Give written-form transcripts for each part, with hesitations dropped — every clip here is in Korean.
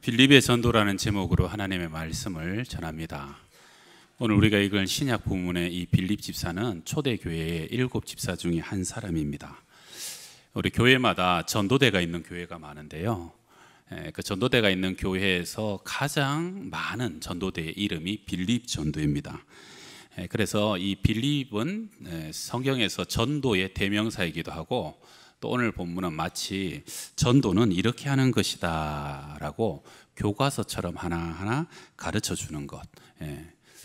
빌립의 전도라는 제목으로 하나님의 말씀을 전합니다. 오늘 우리가 읽은 신약 본문의 이 빌립 집사는 초대교회의 7 집사 중에 한 사람입니다. 우리 교회마다 전도대가 있는 교회가 많은데요, 그 전도대가 있는 교회에서 가장 많은 전도대의 이름이 빌립 전도입니다. 그래서 이 빌립은 성경에서 전도의 대명사이기도 하고, 또 오늘 본문은 마치 전도는 이렇게 하는 것이다 라고 교과서처럼 하나하나 가르쳐 주는 것,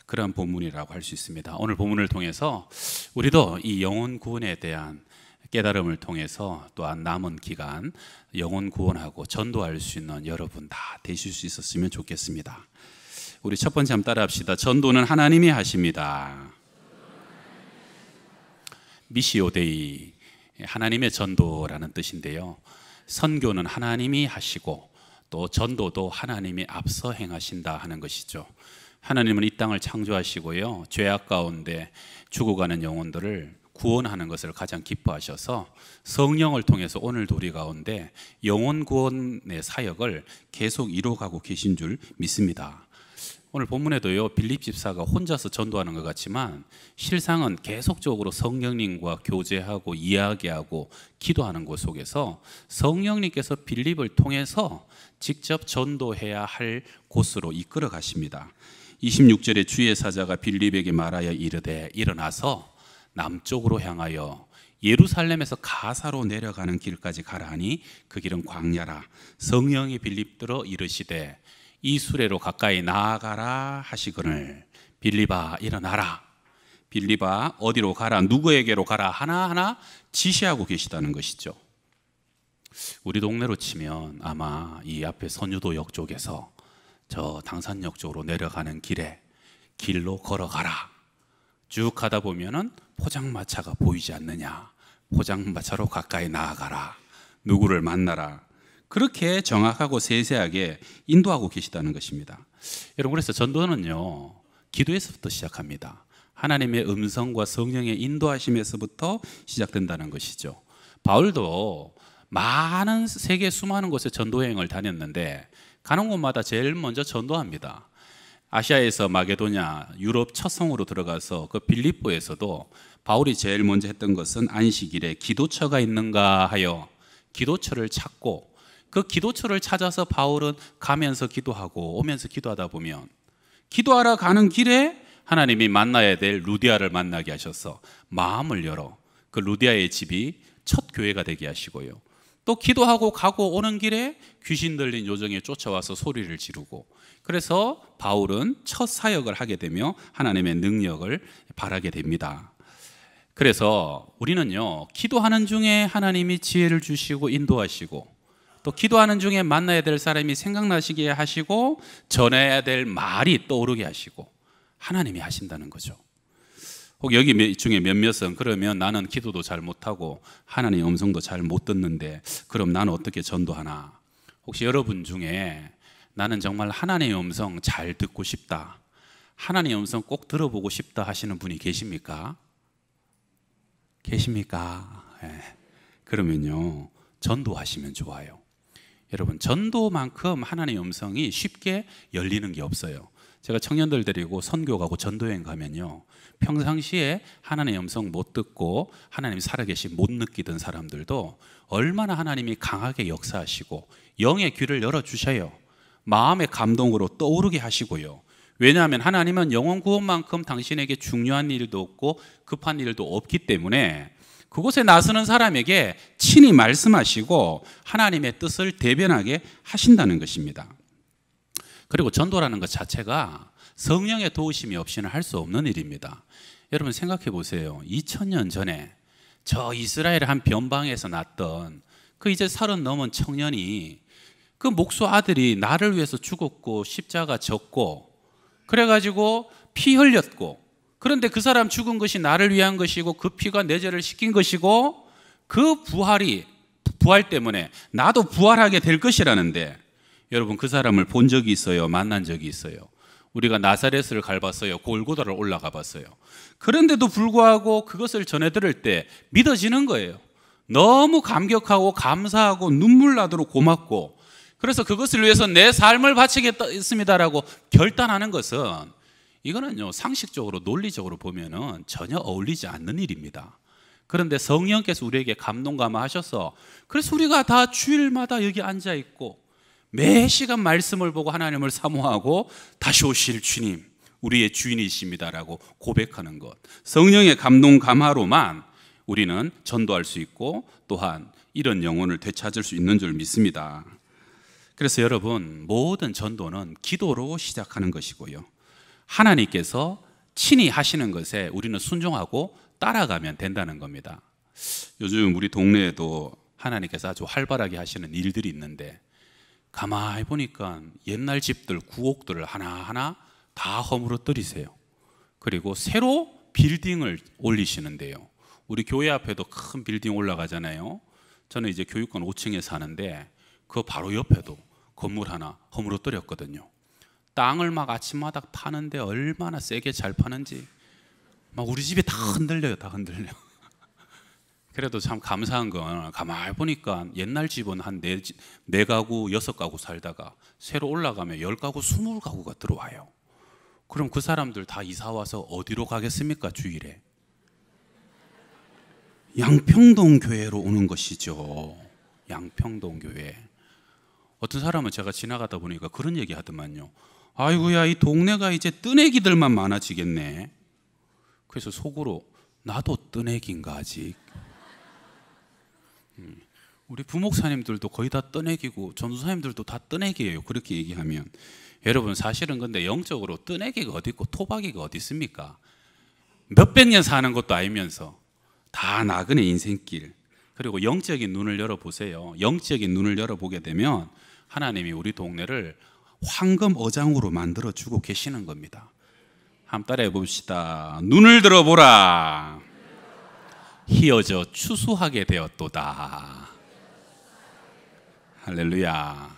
그런 본문이라고 할 수 있습니다. 오늘 본문을 통해서 우리도 이 영혼 구원에 대한 깨달음을 통해서 또한 남은 기간 영혼 구원하고 전도할 수 있는 여러분 다 되실 수 있었으면 좋겠습니다. 우리 첫 번째 한번 따라 합시다. 전도는 하나님이 하십니다. 미시오 데이, 하나님의 전도라는 뜻인데요, 선교는 하나님이 하시고 또 전도도 하나님이 앞서 행하신다 하는 것이죠. 하나님은 이 땅을 창조하시고요, 죄악 가운데 죽어가는 영혼들을 구원하는 것을 가장 기뻐하셔서 성령을 통해서 오늘도 우리 가운데 영혼 구원의 사역을 계속 이루어가고 계신 줄 믿습니다. 오늘 본문에도요, 빌립 집사가 혼자서 전도하는 것 같지만 실상은 계속적으로 성령님과 교제하고 이야기하고 기도하는 것 속에서 성령님께서 빌립을 통해서 직접 전도해야 할 곳으로 이끌어 가십니다. 26절에 주의 사자가 빌립에게 말하여 이르되 일어나서 남쪽으로 향하여 예루살렘에서 가사로 내려가는 길까지 가라 하니 그 길은 광야라. 성령이 빌립들어 이르시되 이 수레로 가까이 나아가라 하시거늘 빌립아 일어나라. 빌립아 어디로 가라, 누구에게로 가라 하나하나 지시하고 계시다는 것이죠. 우리 동네로 치면 아마 이 앞에 선유도역 쪽에서 저 당산역 쪽으로 내려가는 길에 길로 걸어가라, 쭉 가다 보면은 포장마차가 보이지 않느냐, 포장마차로 가까이 나아가라, 누구를 만나라, 그렇게 정확하고 세세하게 인도하고 계시다는 것입니다. 여러분, 그래서 전도는요, 기도에서부터 시작합니다. 하나님의 음성과 성령의 인도하심에서부터 시작된다는 것이죠. 바울도 많은 세계 수많은 곳에 전도여행을 다녔는데 가는 곳마다 제일 먼저 전도합니다. 아시아에서 마게도냐, 유럽 첫 성으로 들어가서 그 빌립보에서도 바울이 제일 먼저 했던 것은 안식일에 기도처가 있는가 하여 기도처를 찾고, 그 기도처를 찾아서 바울은 가면서 기도하고 오면서 기도하다 보면 기도하러 가는 길에 하나님이 만나야 될 루디아를 만나게 하셔서 마음을 열어 그 루디아의 집이 첫 교회가 되게 하시고요, 또 기도하고 가고 오는 길에 귀신 들린 요정이 쫓아와서 소리를 지르고, 그래서 바울은 첫 사역을 하게 되며 하나님의 능력을 발하게 됩니다. 그래서 우리는요, 기도하는 중에 하나님이 지혜를 주시고 인도하시고, 또 기도하는 중에 만나야 될 사람이 생각나시게 하시고 전해야 될 말이 떠오르게 하시고 하나님이 하신다는 거죠. 혹 여기 중에 몇몇은 그러면 나는 기도도 잘 못하고 하나님의 음성도 잘 못 듣는데 그럼 나는 어떻게 전도하나? 혹시 여러분 중에 나는 정말 하나님의 음성 잘 듣고 싶다, 하나님의 음성 꼭 들어보고 싶다 하시는 분이 계십니까? 계십니까? 그러면요, 전도하시면 좋아요. 여러분, 전도만큼 하나님의 음성이 쉽게 열리는 게 없어요. 제가 청년들 데리고 선교 가고 전도여행 가면요, 평상시에 하나님의 음성 못 듣고 하나님이 살아계신 못 느끼던 사람들도 얼마나 하나님이 강하게 역사하시고 영의 귀를 열어주셔요. 마음의 감동으로 떠오르게 하시고요. 왜냐하면 하나님은 영혼 구원만큼 당신에게 중요한 일도 없고 급한 일도 없기 때문에 그곳에 나서는 사람에게 친히 말씀하시고 하나님의 뜻을 대변하게 하신다는 것입니다. 그리고 전도라는 것 자체가 성령의 도우심이 없이는 할 수 없는 일입니다. 여러분 생각해 보세요. 2000년 전에 저 이스라엘 한 변방에서 났던 그 이제 30 넘은 청년이 그 목수 아들이 나를 위해서 죽었고 십자가 졌고 그래가지고 피 흘렸고, 그런데 그 사람 죽은 것이 나를 위한 것이고 그 피가 내 죄를 씻긴 것이고 그 부활 때문에 나도 부활하게 될 것이라는데, 여러분 그 사람을 본 적이 있어요? 만난 적이 있어요? 우리가 나사렛을 밟았어요? 골고다를 올라가 봤어요? 그런데도 불구하고 그것을 전해 들을 때 믿어지는 거예요. 너무 감격하고 감사하고 눈물 나도록 고맙고, 그래서 그것을 위해서 내 삶을 바치겠습니다라고 결단하는 것은 이거는요, 상식적으로 논리적으로 보면은 전혀 어울리지 않는 일입니다. 그런데 성령께서 우리에게 감동 감화하셔서 그래서 우리가 다 주일마다 여기 앉아 있고 매 시간 말씀을 보고 하나님을 사모하고 다시 오실 주님 우리의 주인이십니다라고 고백하는 것, 성령의 감동 감화로만 우리는 전도할 수 있고 또한 이런 영혼을 되찾을 수 있는 줄 믿습니다. 그래서 여러분, 모든 전도는 기도로 시작하는 것이고요, 하나님께서 친히 하시는 것에 우리는 순종하고 따라가면 된다는 겁니다. 요즘 우리 동네에도 하나님께서 아주 활발하게 하시는 일들이 있는데 가만히 보니까 옛날 집들, 구옥들을 하나하나 다 허물어뜨리세요. 그리고 새로 빌딩을 올리시는데요, 우리 교회 앞에도 큰 빌딩 올라가잖아요. 저는 이제 교육관 5층에 사는데 그 바로 옆에도 건물 하나 허물어뜨렸거든요. 땅을 막 아침마다 파는데 얼마나 세게 잘 파는지 막 우리 집이 다 흔들려요. 다 흔들려. 그래도 참 감사한 건 가만히 보니까 옛날 집은 한 4가구, 6가구 살다가 새로 올라가면 10가구, 20가구가 들어와요. 그럼 그 사람들 다 이사 와서 어디로 가겠습니까? 주일에 양평동 교회로 오는 것이죠. 양평동 교회. 어떤 사람은 제가 지나가다 보니까 그런 얘기 하더만요. 아이고야, 이 동네가 이제 뜨내기들만 많아지겠네. 그래서 속으로 나도 뜨내기인가 아직. 우리 부목사님들도 거의 다 뜨내기고 전도사님들도 다 뜨내기예요. 그렇게 얘기하면 여러분, 사실은 근데 영적으로 뜨내기가 어디 있고 토박이가 어디 있습니까? 몇백 년 사는 것도 아니면서 다 나그네 인생길. 그리고 영적인 눈을 열어보세요. 영적인 눈을 열어보게 되면 하나님이 우리 동네를 황금 어장으로 만들어주고 계시는 겁니다. 한번 따라해 봅시다. 눈을 들어보라. 희어져 추수하게 되었도다. 할렐루야.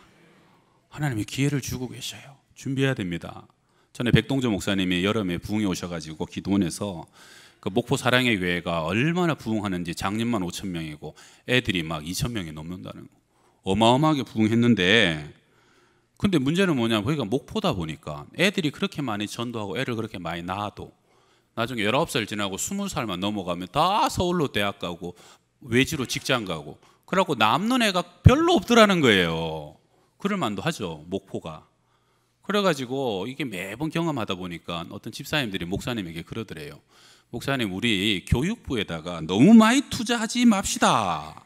하나님이 기회를 주고 계셔요. 준비해야 됩니다. 전에 백동조 목사님이 여름에 부흥에 오셔가지고 기도원에서 그 목포 사랑의 교회가 얼마나 부흥하는지 작년만 5,000명이고 애들이 막 2,000명이 넘는다는 거. 어마어마하게 부흥했는데, 근데 문제는 뭐냐면 거기가 목포다 보니까 애들이 그렇게 많이 전도하고 애를 그렇게 많이 낳아도 나중에 19살 지나고 20살만 넘어가면 다 서울로 대학 가고 외지로 직장 가고 그러고 남는 애가 별로 없더라는 거예요. 그럴 만도 하죠, 목포가. 그래가지고 이게 매번 경험하다 보니까 어떤 집사님들이 목사님에게 그러더래요. 목사님, 우리 교육부에다가 너무 많이 투자하지 맙시다.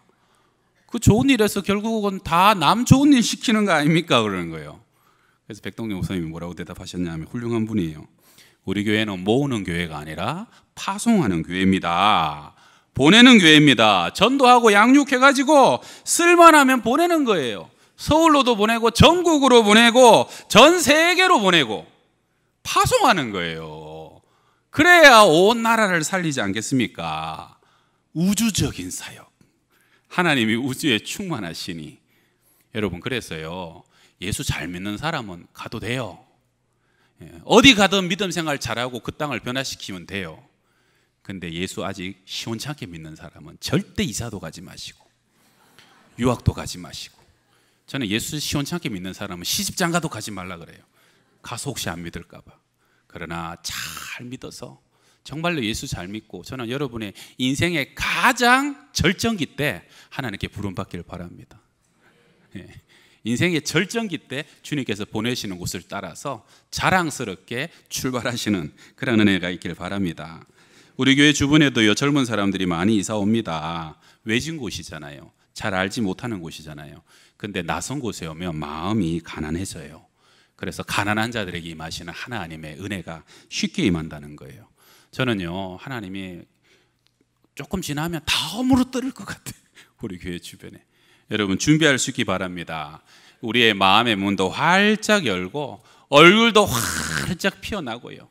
그 좋은 일에서 결국은 다 남 좋은 일 시키는 거 아닙니까? 그러는 거예요. 그래서 백동영 목사님이 뭐라고 대답하셨냐면 훌륭한 분이에요. 우리 교회는 모으는 교회가 아니라 파송하는 교회입니다. 보내는 교회입니다. 전도하고 양육해가지고 쓸만하면 보내는 거예요. 서울로도 보내고 전국으로 보내고 전 세계로 보내고 파송하는 거예요. 그래야 온 나라를 살리지 않겠습니까? 우주적인 사역. 하나님이 우주에 충만하시니. 여러분, 그래서요, 예수 잘 믿는 사람은 가도 돼요. 어디 가든 믿음 생활 잘하고 그 땅을 변화시키면 돼요. 근데 예수 아직 시원찮게 믿는 사람은 절대 이사도 가지 마시고 유학도 가지 마시고. 저는 예수 시원찮게 믿는 사람은 시집장가도 가지 말라 그래요. 가서 혹시 안 믿을까 봐. 그러나 잘 믿어서 정말로 예수 잘 믿고, 저는 여러분의 인생의 가장 절정기 때 하나님께 부름받기를 바랍니다. 인생의 절정기 때 주님께서 보내시는 곳을 따라서 자랑스럽게 출발하시는 그런 은혜가 있기를 바랍니다. 우리 교회 주변에도요, 젊은 사람들이 많이 이사 옵니다. 외진 곳이잖아요. 잘 알지 못하는 곳이잖아요. 근데 낯선 곳에 오면 마음이 가난해져요. 그래서 가난한 자들에게 임하시는 하나님의 은혜가 쉽게 임한다는 거예요. 저는요, 하나님이 조금 지나면 다 허물어뜨릴 것 같아요. 우리 교회 주변에. 여러분, 준비할 수 있기 바랍니다. 우리의 마음의 문도 활짝 열고 얼굴도 활짝 피어나고요.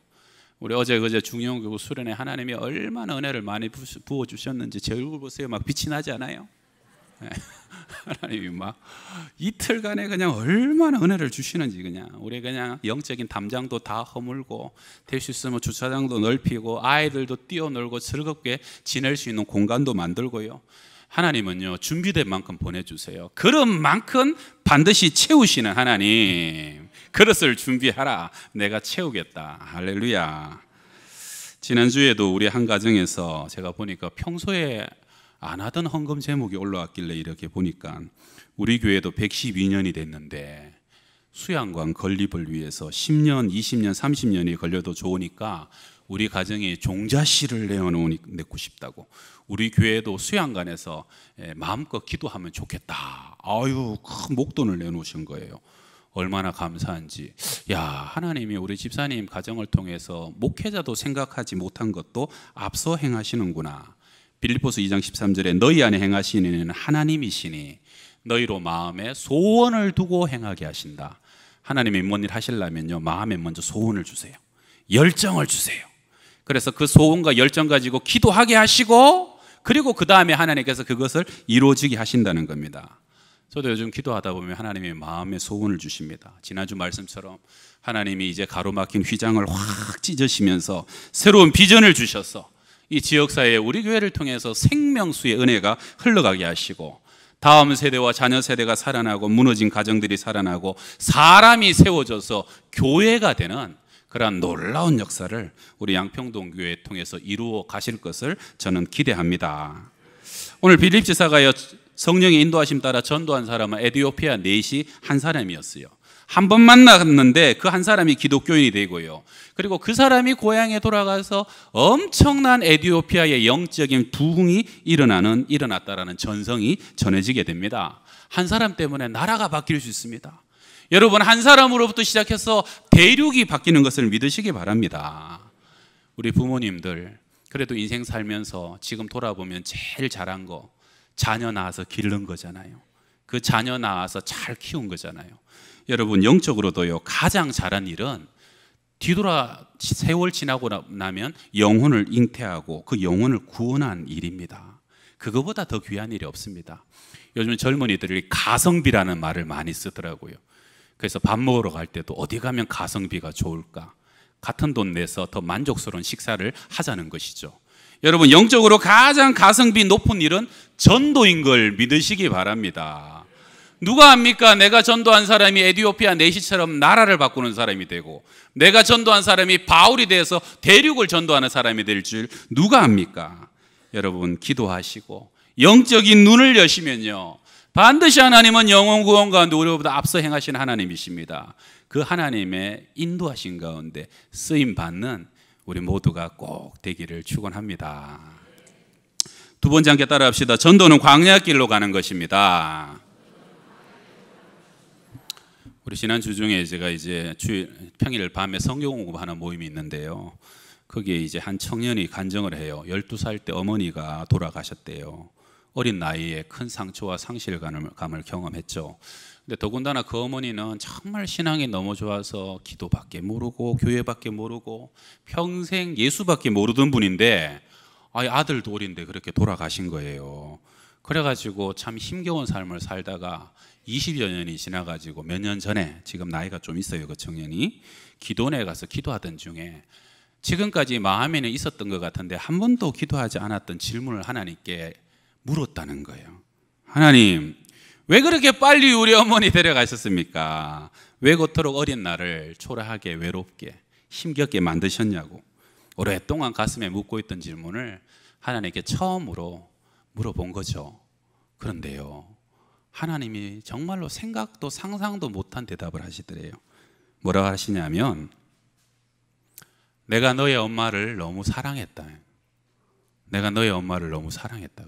우리 어제 그제 중용교구 수련회 하나님이 얼마나 은혜를 많이 부어주셨는지 제 얼굴 보세요. 막 빛이 나지 않아요? 하나님이 막 이틀간에 그냥 얼마나 은혜를 주시는지, 그냥 우리 그냥 영적인 담장도 다 허물고 될 수 있으면 주차장도 넓히고 아이들도 뛰어놀고 즐겁게 지낼 수 있는 공간도 만들고요. 하나님은요, 준비된 만큼 보내주세요. 그런 만큼 반드시 채우시는 하나님. 그릇을 준비하라. 내가 채우겠다. 할렐루야. 지난주에도 우리 한 가정에서 제가 보니까 평소에 안 하던 헌금 제목이 올라왔길래 이렇게 보니까 우리 교회도 112년이 됐는데 수양관 건립을 위해서 10년, 20년, 30년이 걸려도 좋으니까 우리 가정에 종자씨를 내놓고 싶다고, 우리 교회도 수양관에서 마음껏 기도하면 좋겠다. 아유, 큰 목돈을 내놓으신 거예요. 얼마나 감사한지. 야, 하나님이 우리 집사님 가정을 통해서 목회자도 생각하지 못한 것도 앞서 행하시는구나. 빌립보서 2장 13절에 너희 안에 행하시는 하나님이시니 너희로 마음에 소원을 두고 행하게 하신다. 하나님이 뭔 일 하시려면요, 마음에 먼저 소원을 주세요. 열정을 주세요. 그래서 그 소원과 열정 가지고 기도하게 하시고, 그리고 그 다음에 하나님께서 그것을 이루어지게 하신다는 겁니다. 저도 요즘 기도하다 보면 하나님이 마음의 소원을 주십니다. 지난주 말씀처럼 하나님이 이제 가로막힌 휘장을 확 찢으시면서 새로운 비전을 주셔서 이 지역사회에 우리 교회를 통해서 생명수의 은혜가 흘러가게 하시고, 다음 세대와 자녀 세대가 살아나고 무너진 가정들이 살아나고 사람이 세워져서 교회가 되는 그러한 놀라운 역사를 우리 양평동 교회 통해서 이루어 가실 것을 저는 기대합니다. 오늘 빌립 지사가요, 성령의 인도하심 따라 전도한 사람은 에티오피아 넷이 한 사람이었어요. 한 번 만났는데 그 한 사람이 기독교인이 되고요, 그리고 그 사람이 고향에 돌아가서 엄청난 에티오피아의 영적인 부흥이 일어났다라는 전성이 전해지게 됩니다. 한 사람 때문에 나라가 바뀔 수 있습니다. 여러분, 한 사람으로부터 시작해서 대륙이 바뀌는 것을 믿으시기 바랍니다. 우리 부모님들 그래도 인생 살면서 지금 돌아보면 제일 잘한 거 자녀 낳아서 기른 거잖아요. 그 자녀 낳아서 잘 키운 거잖아요. 여러분, 영적으로도요, 가장 잘한 일은 뒤돌아 세월 지나고 나면 영혼을 잉태하고 그 영혼을 구원한 일입니다. 그거보다 더 귀한 일이 없습니다. 요즘 젊은이들이 가성비라는 말을 많이 쓰더라고요. 그래서 밥 먹으러 갈 때도 어디 가면 가성비가 좋을까? 같은 돈 내서 더 만족스러운 식사를 하자는 것이죠. 여러분, 영적으로 가장 가성비 높은 일은 전도인 걸 믿으시기 바랍니다. 누가 압니까? 내가 전도한 사람이 에티오피아 내시처럼 나라를 바꾸는 사람이 되고, 내가 전도한 사람이 바울이 돼서 대륙을 전도하는 사람이 될 줄 누가 압니까? 여러분, 기도하시고 영적인 눈을 여시면요, 반드시 하나님은 영혼 구원 가운데 우리보다 앞서 행하시는 하나님이십니다. 그 하나님의 인도하신 가운데 쓰임 받는 우리 모두가 꼭 되기를 축원합니다. 두 번째 함께 따라합시다. 전도는 광야길로 가는 것입니다. 우리 지난 주 중에 제가 이제 평일 밤에 성경 공부하는 모임이 있는데요, 거기에 이제 한 청년이 간증을 해요. 12살 때 어머니가 돌아가셨대요. 어린 나이에 큰 상처와 상실감을 경험했죠. 근데 더군다나 그 어머니는 정말 신앙이 너무 좋아서 기도밖에 모르고 교회밖에 모르고 평생 예수밖에 모르던 분인데, 아들도 어린데 그렇게 돌아가신 거예요. 그래가지고 참 힘겨운 삶을 살다가 20여 년이 지나가지고 몇 년 전에, 지금 나이가 좀 있어요, 그 청년이, 기도원에 가서 기도하던 중에 지금까지 마음에는 있었던 것 같은데 한 번도 기도하지 않았던 질문을 하나님께 물었다는 거예요. 하나님, 왜 그렇게 빨리 우리 어머니 데려가셨습니까? 왜 그토록 어린 나를 초라하게 외롭게 힘겹게 만드셨냐고 오랫동안 가슴에 묻고 있던 질문을 하나님께 처음으로 물어본 거죠. 그런데요, 하나님이 정말로 생각도 상상도 못한 대답을 하시더래요. 뭐라고 하시냐면, 내가 너의 엄마를 너무 사랑했다. 내가 너의 엄마를 너무 사랑했다.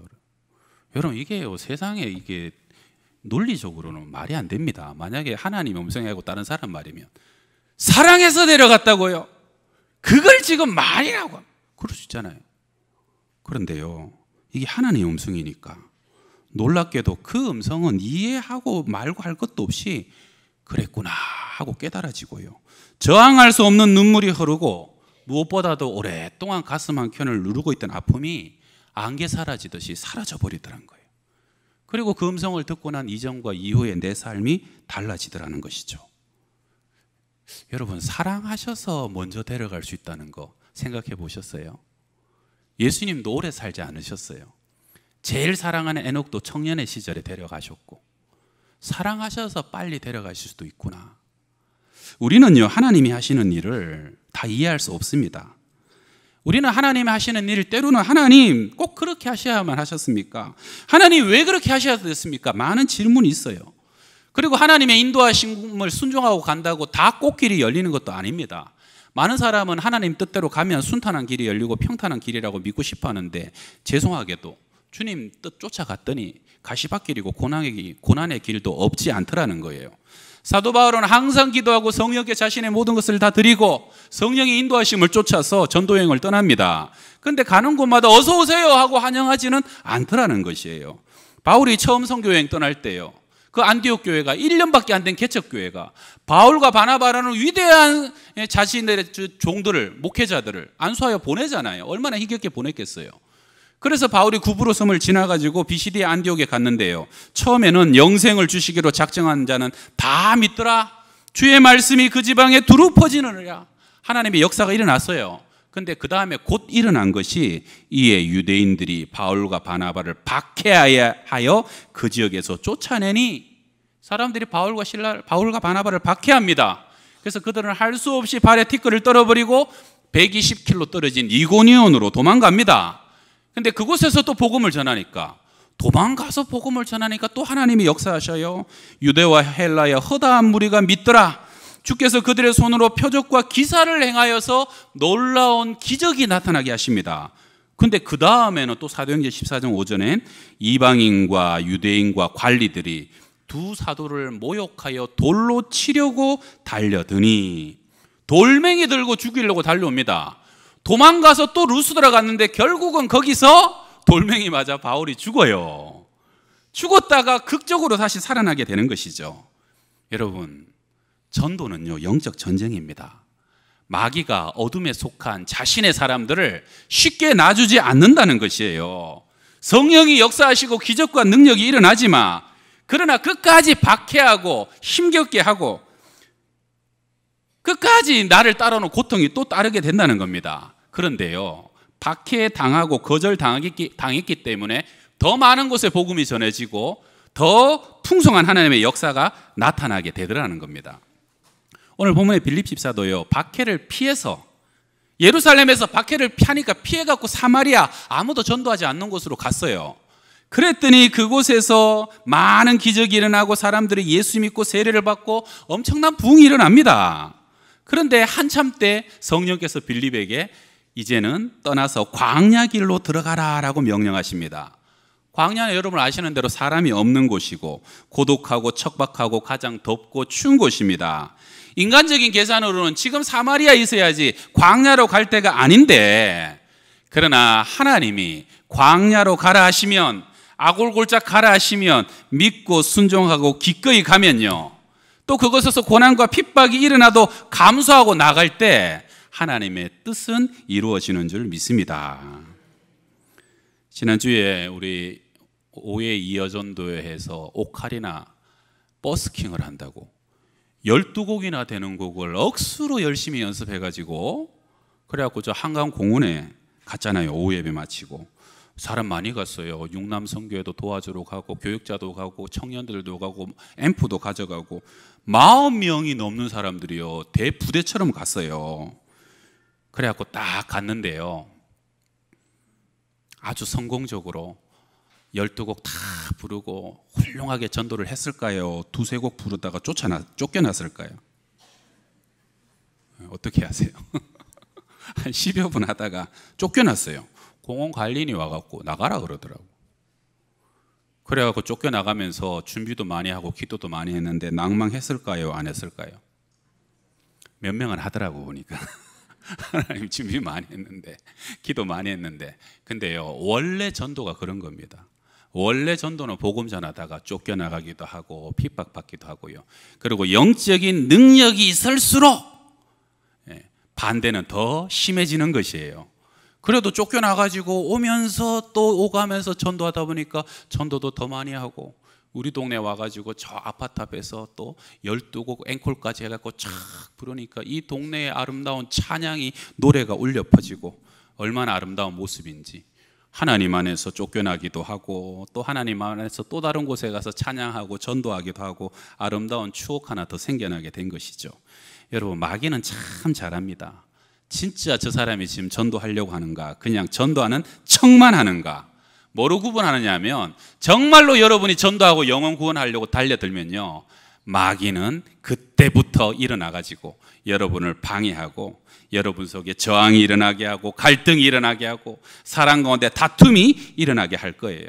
여러분, 이게요, 세상에 이게 논리적으로는 말이 안 됩니다. 만약에 하나님의 음성하고 다른 사람 말이면 사랑해서 데려갔다고요? 그걸 지금 말이라고 그럴 수 있잖아요. 그런데요, 이게 하나님의 음성이니까 놀랍게도 그 음성은 이해하고 말고 할 것도 없이 그랬구나 하고 깨달아지고요, 저항할 수 없는 눈물이 흐르고 무엇보다도 오랫동안 가슴 한켠을 누르고 있던 아픔이 안개 사라지듯이 사라져버리더란 거예요. 그리고 그 음성을 듣고 난 이전과 이후에 내 삶이 달라지더라는 것이죠. 여러분, 사랑하셔서 먼저 데려갈 수 있다는 거 생각해 보셨어요? 예수님도 오래 살지 않으셨어요. 제일 사랑하는 에녹도 청년의 시절에 데려가셨고, 사랑하셔서 빨리 데려가실 수도 있구나. 우리는요, 하나님이 하시는 일을 다 이해할 수 없습니다. 우리는 하나님이 하시는 일을 때로는 하나님 꼭 그렇게 하셔야만 하셨습니까? 하나님 왜 그렇게 하셔야 됐습니까? 많은 질문이 있어요. 그리고 하나님의 인도하심을 순종하고 간다고 다 꽃길이 열리는 것도 아닙니다. 많은 사람은 하나님 뜻대로 가면 순탄한 길이 열리고 평탄한 길이라고 믿고 싶어 하는데, 죄송하게도 주님 뜻 쫓아갔더니 가시밭길이고 고난의 길도 없지 않더라는 거예요. 사도 바울은 항상 기도하고 성령께 자신의 모든 것을 다 드리고 성령의 인도하심을 쫓아서 전도여행을 떠납니다. 그런데 가는 곳마다 어서 오세요 하고 환영하지는 않더라는 것이에요. 바울이 처음 선교여행 떠날 때요, 그 안디옥 교회가 1년밖에 안 된 개척교회가 바울과 바나바라는 위대한 자신의 종들을, 목회자들을 안수하여 보내잖아요. 얼마나 힘겹게 보냈겠어요. 그래서 바울이 구브로 섬을 지나가지고 비시디의 안디옥에 갔는데요, 처음에는 영생을 주시기로 작정한 자는 다 믿더라. 주의 말씀이 그 지방에 두루 퍼지느니라. 하나님의 역사가 일어났어요. 근데 그 다음에 곧 일어난 것이, 이에 유대인들이 바울과 바나바를 박해하여 그 지역에서 쫓아내니, 사람들이 바울과 바나바를 박해합니다. 그래서 그들은 할 수 없이 발에 티끌을 떨어버리고 120km 떨어진 이고니온으로 도망갑니다. 근데 그곳에서 또 복음을 전하니까, 도망가서 복음을 전하니까 또 하나님이 역사하셔요. 유대와 헬라의 허다한 무리가 믿더라. 주께서 그들의 손으로 표적과 기사를 행하여서 놀라운 기적이 나타나게 하십니다. 근데 그 다음에는 또 사도행전 14장 5절엔 이방인과 유대인과 관리들이 두 사도를 모욕하여 돌로 치려고 달려드니, 돌멩이 들고 죽이려고 달려옵니다. 도망가서 또 루스드라 갔는데 결국은 거기서 돌멩이 맞아 바울이 죽어요. 죽었다가 극적으로 다시 살아나게 되는 것이죠. 여러분, 전도는요, 영적 전쟁입니다. 마귀가 어둠에 속한 자신의 사람들을 쉽게 놔주지 않는다는 것이에요. 성령이 역사하시고 기적과 능력이 일어나지만, 그러나 끝까지 박해하고 힘겹게 하고 끝까지 나를 따라오는 고통이 또 따르게 된다는 겁니다. 그런데요, 박해당하고 거절당했기 때문에 더 많은 곳에 복음이 전해지고 더 풍성한 하나님의 역사가 나타나게 되더라는 겁니다. 오늘 본문의 빌립 집사도요, 박해를 피해서, 예루살렘에서 박해를 피하니까 피해갖고 사마리아, 아무도 전도하지 않는 곳으로 갔어요. 그랬더니 그곳에서 많은 기적이 일어나고 사람들이 예수 믿고 세례를 받고 엄청난 부흥이 일어납니다. 그런데 한참 때 성령께서 빌립에게 이제는 떠나서 광야 길로 들어가라라고 명령하십니다. 광야는 여러분 아시는 대로 사람이 없는 곳이고 고독하고 척박하고 가장 덥고 추운 곳입니다. 인간적인 계산으로는 지금 사마리아에 있어야지 광야로 갈 때가 아닌데, 그러나 하나님이 광야로 가라 하시면, 아골골짝 가라 하시면 믿고 순종하고 기꺼이 가면요, 또 그곳에서 고난과 핍박이 일어나도 감수하고 나갈 때 하나님의 뜻은 이루어지는 줄 믿습니다. 지난주에 우리 5회 이어전도회에서 오카리나 버스킹을 한다고 12곡이나 되는 곡을 억수로 열심히 연습해가지고, 그래갖고 저 한강 공원에 갔잖아요. 오후 예배 마치고 사람 많이 갔어요. 육남 선교회도 도와주러 가고 교육자도 가고 청년들도 가고 앰프도 가져가고 40명이 넘는 사람들이요, 대부대처럼 갔어요. 그래갖고 딱 갔는데요, 아주 성공적으로 12곡 다 부르고 훌륭하게 전도를 했을까요? 두세 곡 부르다가 쫓겨났을까요? 어떻게 하세요? 한 10여 분 하다가 쫓겨났어요. 공원 관리인이 와갖고 나가라 그러더라고. 그래갖고 쫓겨나가면서 준비도 많이 하고 기도도 많이 했는데 낭망했을까요? 안 했을까요? 몇 명은 하더라고 보니까. 하나님 준비 많이 했는데, 기도 많이 했는데. 근데요, 원래 전도가 그런 겁니다. 원래 전도는 복음 전하다가 쫓겨나가기도 하고 핍박받기도 하고요. 그리고 영적인 능력이 있을수록 반대는 더 심해지는 것이에요. 그래도 쫓겨나가지고 오면서 또 오가면서 전도하다 보니까 전도도 더 많이 하고, 우리 동네 와가지고 저 아파트 앞에서 또 12곡 앵콜까지 해갖고 쫙 부르니까 이 동네의 아름다운 찬양이, 노래가 울려 퍼지고 얼마나 아름다운 모습인지. 하나님 안에서 쫓겨나기도 하고 또 하나님 안에서 또 다른 곳에 가서 찬양하고 전도하기도 하고 아름다운 추억 하나 더 생겨나게 된 것이죠. 여러분, 마귀는 참 잘합니다. 진짜 저 사람이 지금 전도하려고 하는가, 그냥 전도하는 척만 하는가, 뭐로 구분하느냐 하면, 정말로 여러분이 전도하고 영혼 구원하려고 달려들면요, 마귀는 그때부터 일어나가지고 여러분을 방해하고 여러분 속에 저항이 일어나게 하고 갈등이 일어나게 하고 사랑 가운데 다툼이 일어나게 할 거예요.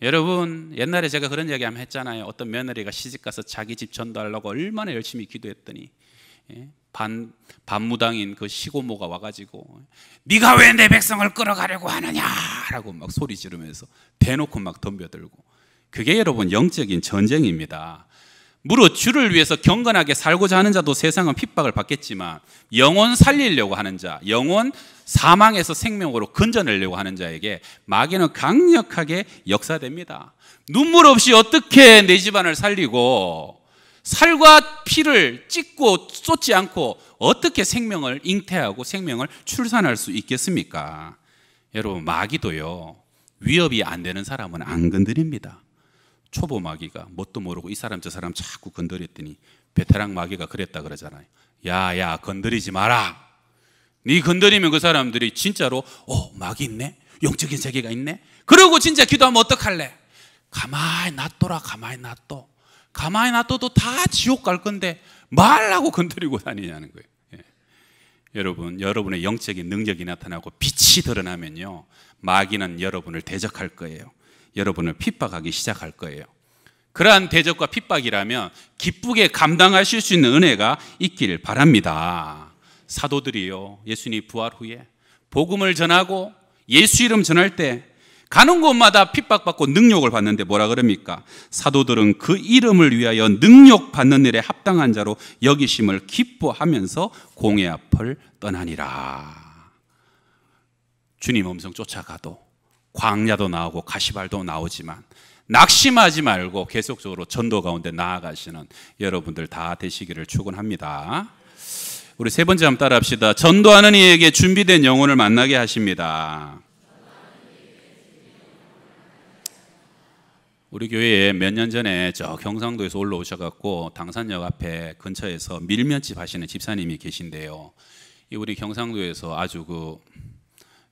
여러분, 옛날에 제가 그런 이야기 한번 했잖아요. 어떤 며느리가 시집가서 자기 집 전도하려고 얼마나 열심히 기도했더니 반무당인 그 시고모가 와가지고 네가 왜 내 백성을 끌어가려고 하느냐라고 막 소리 지르면서 대놓고 막 덤벼들고, 그게 여러분 영적인 전쟁입니다. 무릇 주를 위해서 경건하게 살고자 하는 자도 세상은 핍박을 받겠지만 영혼 살리려고 하는 자, 영혼 사망에서 생명으로 건져내려고 하는 자에게 마귀는 강력하게 역사됩니다. 눈물 없이 어떻게 내 집안을 살리고 살과 피를 찍고 쏟지 않고 어떻게 생명을 잉태하고 생명을 출산할 수 있겠습니까? 여러분, 마귀도요, 위협이 안 되는 사람은 안 건드립니다. 초보 마귀가 뭣도 모르고 이 사람 저 사람 자꾸 건드렸더니 베테랑 마귀가 그랬다 그러잖아요. 야 건드리지 마라. 네 건드리면 그 사람들이 진짜로 마귀 있네, 영적인 세계가 있네, 그러고 진짜 기도하면 어떡할래? 가만히 놔둬라. 가만히 놔둬도 다 지옥 갈 건데 말라고 건드리고 다니냐는 거예요. 여러분, 여러분의 영적인 능력이 나타나고 빛이 드러나면요, 마귀는 여러분을 대적할 거예요. 여러분을 핍박하기 시작할 거예요. 그러한 대적과 핍박이라면 기쁘게 감당하실 수 있는 은혜가 있길 바랍니다. 사도들이요, 예수님 부활 후에 복음을 전하고 예수 이름 전할 때 가는 곳마다 핍박받고 능력을 받는데 뭐라 그럽니까? 사도들은 그 이름을 위하여 능력받는 일에 합당한 자로 여기심을 기뻐하면서 공회 앞을 떠나니라. 주님 음성 쫓아가도 광야도 나오고 가시발도 나오지만 낙심하지 말고 계속적으로 전도 가운데 나아가시는 여러분들 다 되시기를 축원합니다. 우리 세 번째 한번 따라 합시다. 전도하는 이에게 준비된 영혼을 만나게 하십니다. 우리 교회에 몇 년 전에 저 경상도에서 올라오셔갖고 당산역 앞에 근처에서 밀면집 하시는 집사님이 계신데요, 우리 경상도에서 아주 그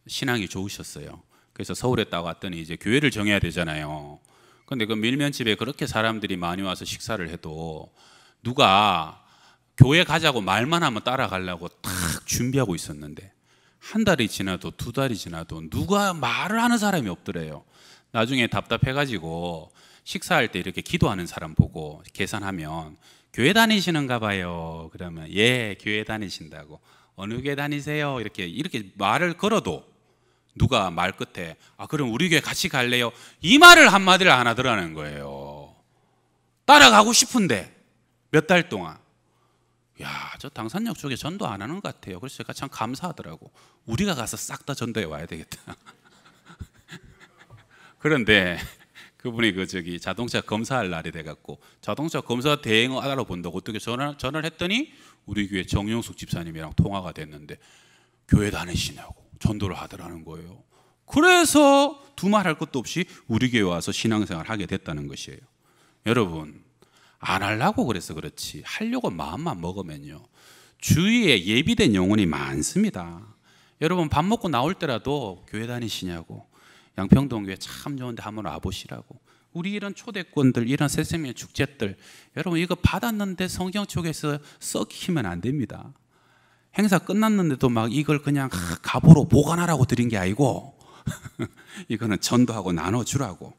신앙이 좋으셨어요. 그래서 서울에 딱 왔더니 이제 교회를 정해야 되잖아요. 근데 그 밀면집에 그렇게 사람들이 많이 와서 식사를 해도 누가 교회 가자고 말만 하면 따라가려고 딱 준비하고 있었는데 한 달이 지나도 두 달이 지나도 누가 말을 하는 사람이 없더래요. 나중에 답답해가지고 식사할 때 이렇게 기도하는 사람 보고 계산하면 교회 다니시는가 봐요. 그러면 예, 교회 다니신다고. 어느 교회 다니세요? 이렇게 말을 걸어도 누가 말 끝에 그럼 우리 교회 같이 갈래요? 이 말을 한마디를 안 하더라는 거예요. 따라가고 싶은데 몇 달 동안 저 당산역 쪽에 전도 안 하는 것 같아요. 그래서 제가 참 감사하더라고. 우리가 가서 싹 다 전도해 와야 되겠다. 그런데 그분이 자동차 검사할 날이 돼갖고 자동차 검사 대행을 알아본다고 어떻게 전화를 했더니 우리 교회 정영숙 집사님이랑 통화가 됐는데 교회 다니시냐고 전도를 하더라는 거예요. 그래서 두말할 것도 없이 우리 교회 와서 신앙생활을 하게 됐다는 것이에요. 여러분, 안 하려고 그래서 그렇지 하려고 마음만 먹으면요, 주위에 예비된 영혼이 많습니다. 여러분, 밥 먹고 나올 때라도 교회 다니시냐고, 양평동 교회 참 좋은데 한번 와보시라고. 우리 이런 초대권들, 이런 새생명 축제들, 여러분 이거 받았는데 성경 쪽에서 썩히면 안 됩니다. 행사 끝났는데도 막 이걸 그냥 갑오로 보관하라고 드린 게 아니고 이거는 전도하고 나눠주라고.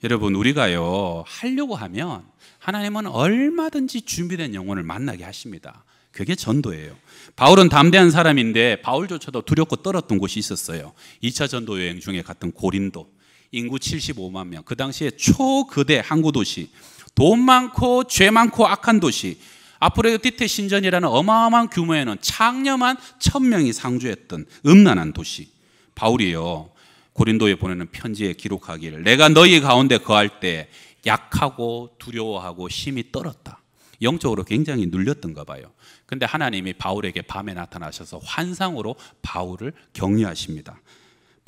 여러분, 우리가요 하려고 하면 하나님은 얼마든지 준비된 영혼을 만나게 하십니다. 그게 전도예요. 바울은 담대한 사람인데 바울조차도 두렵고 떨었던 곳이 있었어요. 2차 전도 여행 중에 갔던 고린도, 인구 75만 명, 그 당시에 초거대 항구 도시, 돈 많고 죄 많고 악한 도시, 아프로디테 신전이라는 어마어마한 규모에는 창녀만 1000명이 상주했던 음란한 도시. 바울이요 고린도에 보내는 편지에 기록하기를 내가 너희 가운데 거할 때 약하고 두려워하고 심히 떨었다. 영적으로 굉장히 눌렸던가 봐요. 근데 하나님이 바울에게 밤에 나타나셔서 환상으로 바울을 격려하십니다.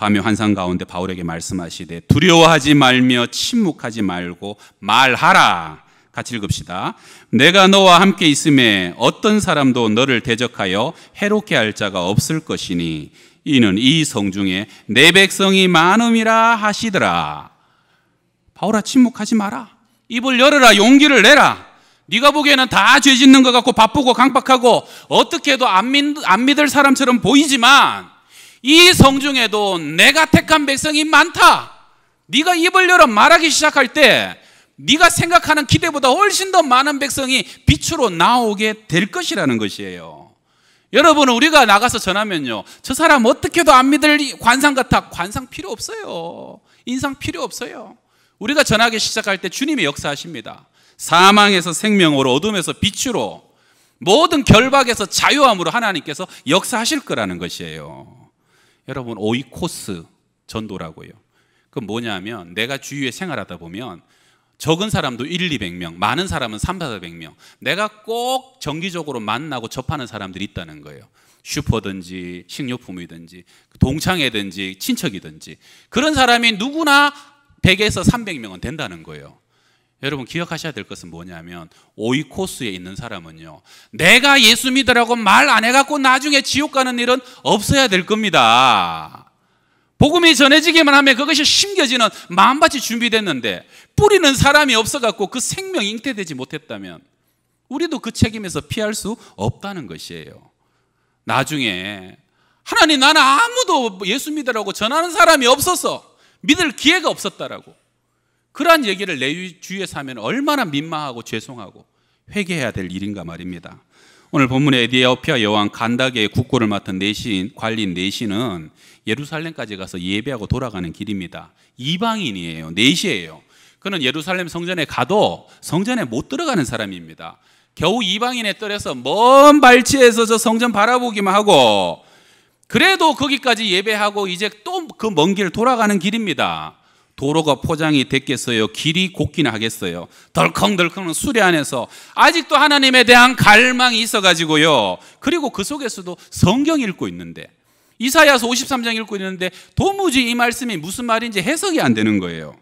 밤의 환상 가운데 바울에게 말씀하시되 두려워하지 말며 침묵하지 말고 말하라. 같이 읽읍시다. 내가 너와 함께 있음에 어떤 사람도 너를 대적하여 해롭게 할 자가 없을 것이니 이는 이 성중에 내 백성이 많음이라 하시더라. 바울아, 침묵하지 마라. 입을 열어라. 용기를 내라. 네가 보기에는 다 죄 짓는 것 같고 바쁘고 강박하고 어떻게 해도 안 믿을 사람처럼 보이지만 이 성중에도 내가 택한 백성이 많다. 네가 입을 열어 말하기 시작할 때 네가 생각하는 기대보다 훨씬 더 많은 백성이 빛으로 나오게 될 것이라는 것이에요. 여러분, 우리가 나가서 전하면요, 저 사람 어떻게 해도 안 믿을 관상 같아. 관상 필요 없어요. 인상 필요 없어요. 우리가 전하기 시작할 때 주님이 역사하십니다. 사망에서 생명으로, 어둠에서 빛으로, 모든 결박에서 자유함으로 하나님께서 역사하실 거라는 것이에요. 여러분, 오이코스 전도라고요. 그건 뭐냐면 내가 주위에 생활하다 보면 적은 사람도 200명, 많은 사람은 300~400명 내가 꼭 정기적으로 만나고 접하는 사람들이 있다는 거예요. 슈퍼든지 식료품이든지 동창회든지 친척이든지 그런 사람이 누구나 100에서 300명은 된다는 거예요. 여러분, 기억하셔야 될 것은 뭐냐면 오이코스에 있는 사람은요, 내가 예수 믿으라고 말 안 해갖고 나중에 지옥 가는 일은 없어야 될 겁니다. 복음이 전해지기만 하면 그것이 심겨지는 마음밭이 준비됐는데 뿌리는 사람이 없어갖고 그 생명이 잉태되지 못했다면 우리도 그 책임에서 피할 수 없다는 것이에요. 나중에 하나님, 나는 아무도 예수 믿으라고 전하는 사람이 없어서 믿을 기회가 없었다라고 그러한 얘기를 내 주위에서 하면 얼마나 민망하고 죄송하고 회개해야 될 일인가 말입니다. 오늘 본문의 에디오피아 여왕 간다게의 국고를 맡은 내신, 관리인 내신은 예루살렘까지 가서 예배하고 돌아가는 길입니다. 이방인이에요. 내시예요. 그는 예루살렘 성전에 가도 성전에 못 들어가는 사람입니다. 겨우 이방인의 뜰에서 먼 발치에서 저 성전 바라보기만 하고 그래도 거기까지 예배하고 이제 또 그 먼 길 돌아가는 길입니다. 도로가 포장이 됐겠어요? 길이 곱기나 하겠어요? 덜컹덜컹 수레 안에서 아직도 하나님에 대한 갈망이 있어가지고요. 그리고 그 속에서도 성경 읽고 있는데, 이사야서 53장 읽고 있는데 도무지 이 말씀이 무슨 말인지 해석이 안 되는 거예요.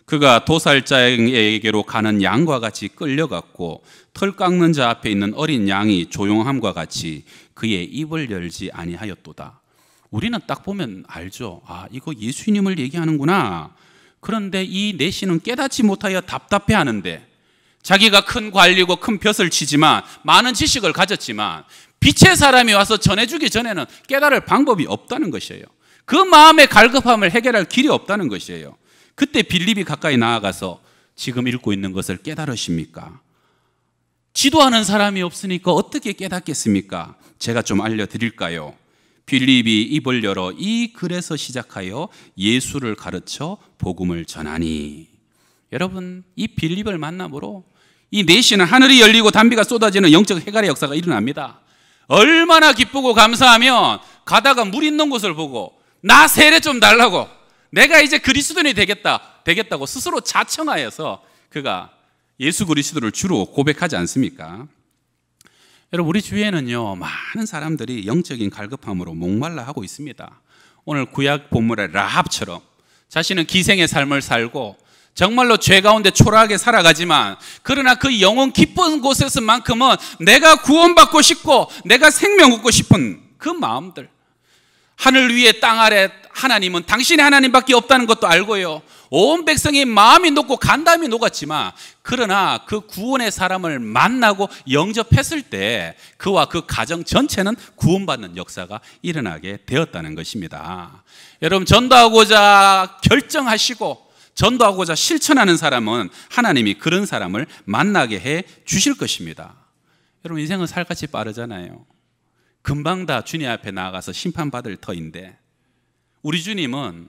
그가 도살자에게로 가는 양과 같이 끌려갔고 털 깎는 자 앞에 있는 어린 양이 조용함과 같이 그의 입을 열지 아니하였도다. 우리는 딱 보면 알죠. 아, 이거 예수님을 얘기하는구나. 그런데 이 내시는 깨닫지 못하여 답답해하는데 자기가 큰 관리고 큰 벼슬 치지만 많은 지식을 가졌지만 빛의 사람이 와서 전해주기 전에는 깨달을 방법이 없다는 것이에요. 그 마음의 갈급함을 해결할 길이 없다는 것이에요. 그때 빌립이 가까이 나아가서 지금 읽고 있는 것을 깨달으십니까? 지도하는 사람이 없으니까 어떻게 깨닫겠습니까? 제가 좀 알려드릴까요? 빌립이 입을 열어 이 글에서 시작하여 예수를 가르쳐 복음을 전하니. 여러분, 이 빌립을 만남으로 이 내시는 하늘이 열리고 담비가 쏟아지는 영적 해갈의 역사가 일어납니다. 얼마나 기쁘고 감사하면 가다가 물 있는 곳을 보고 나 세례 좀 달라고, 내가 이제 그리스도인이 되겠다고 스스로 자청하여서 그가 예수 그리스도를 주로 고백하지 않습니까? 여러분, 우리 주위에는요, 많은 사람들이 영적인 갈급함으로 목말라 하고 있습니다. 오늘 구약 본문의 라합처럼 자신은 기생의 삶을 살고 정말로 죄 가운데 초라하게 살아가지만 그러나 그 영혼 깊은 곳에서만큼은 내가 구원받고 싶고 내가 생명 얻고 싶은 그 마음들, 하늘 위에 땅 아래 하나님은 당신의 하나님밖에 없다는 것도 알고요, 온 백성이 마음이 녹고 간담이 녹았지만 그러나 그 구원의 사람을 만나고 영접했을 때 그와 그 가정 전체는 구원받는 역사가 일어나게 되었다는 것입니다. 여러분, 전도하고자 결정하시고 전도하고자 실천하는 사람은 하나님이 그런 사람을 만나게 해 주실 것입니다. 여러분, 인생은 살같이 빠르잖아요. 금방 다 주님 앞에 나아가서 심판받을 터인데 우리 주님은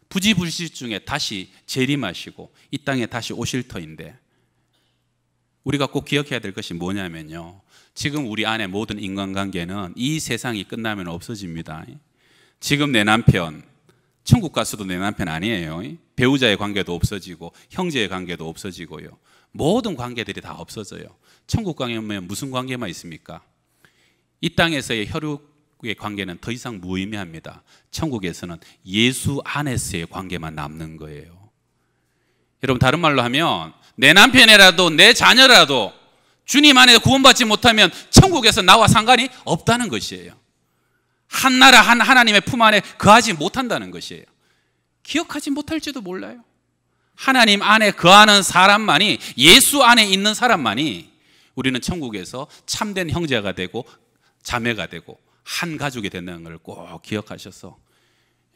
부지불식 중에 다시 재림하시고 이 땅에 다시 오실 터인데 우리가 꼭 기억해야 될 것이 뭐냐면요, 지금 우리 안에 모든 인간관계는 이 세상이 끝나면 없어집니다. 지금 내 남편, 천국 가서도 내 남편 아니에요. 배우자의 관계도 없어지고 형제의 관계도 없어지고요, 모든 관계들이 다 없어져요. 천국 가면 무슨 관계만 있습니까? 이 땅에서의 혈육 천국의 관계는 더 이상 무의미합니다. 천국에서는 예수 안에서의 관계만 남는 거예요. 여러분, 다른 말로 하면 내 남편이라도 내 자녀라도 주님 안에 구원받지 못하면 천국에서 나와 상관이 없다는 것이에요. 한 나라 한 하나님의 품 안에 거하지 못한다는 것이에요. 기억하지 못할지도 몰라요. 하나님 안에 거하는 사람만이, 예수 안에 있는 사람만이 우리는 천국에서 참된 형제가 되고 자매가 되고 한 가족이 되는 걸 꼭 기억하셔서,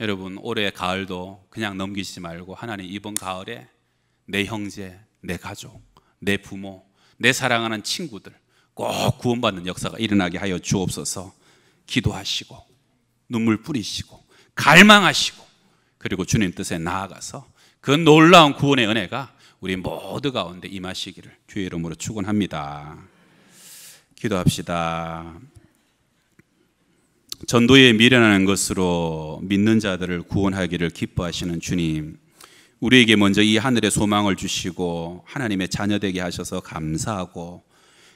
여러분 올해 가을도 그냥 넘기시지 말고 하나님 이번 가을에 내 형제, 내 가족, 내 부모, 내 사랑하는 친구들 꼭 구원받는 역사가 일어나게 하여 주옵소서. 기도하시고 눈물 뿌리시고 갈망하시고 그리고 주님 뜻에 나아가서 그 놀라운 구원의 은혜가 우리 모두 가운데 임하시기를 주의 이름으로 축원합니다. 기도합시다. 전도에 미련하는 것으로 믿는 자들을 구원하기를 기뻐하시는 주님, 우리에게 먼저 이 하늘의 소망을 주시고 하나님의 자녀되게 하셔서 감사하고,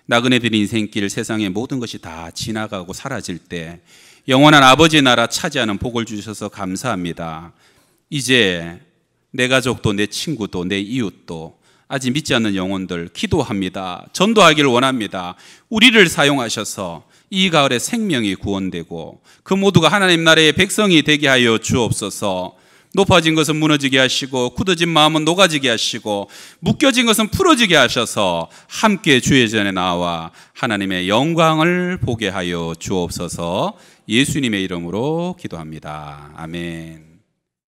나그네 들 인생길 세상의 모든 것이 다 지나가고 사라질 때 영원한 아버지의 나라 차지하는 복을 주셔서 감사합니다. 이제 내 가족도 내 친구도 내 이웃도 아직 믿지 않는 영혼들 기도합니다. 전도하기를 원합니다. 우리를 사용하셔서 이 가을에 생명이 구원되고 그 모두가 하나님 나라의 백성이 되게 하여 주옵소서. 높아진 것은 무너지게 하시고 굳어진 마음은 녹아지게 하시고 묶여진 것은 풀어지게 하셔서 함께 주의 전에 나와 하나님의 영광을 보게 하여 주옵소서. 예수님의 이름으로 기도합니다. 아멘.